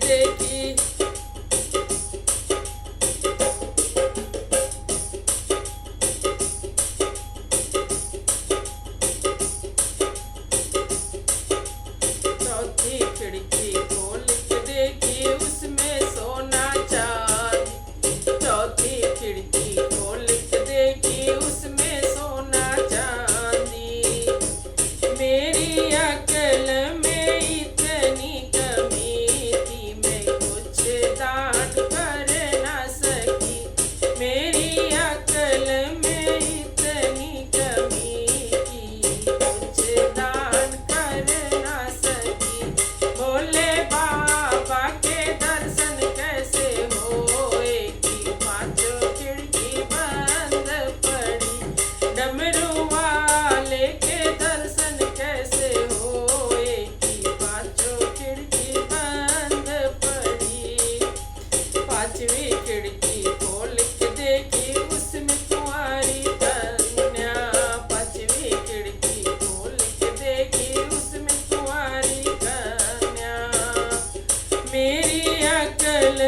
देखी। चौथी खिड़की खोल के देखी, उसमें सोना चांदी। चौथी खिड़की खोल के देखी, उसमें सोना चांदी। मेरी अकल में इतनी कमी थी, मैं कुछ दान कर ना सकी। मेरी अकल में इतनी कमी थी, कुछ दान कर ना सकी। भोले बाबा के दर्शन कैसे होए कि पांचों खिड़की बंद पड़ी। डमरू वाले के दर्शन कैसे होए कि पांचों खिड़की बंद पड़ी। पांचवी खिड़की खोल के देखी, उसमें कुंवारी कन्या। पांचवी खिड़की खोल के देखी, उसमें कुंवारी कन्या। मेरी अकल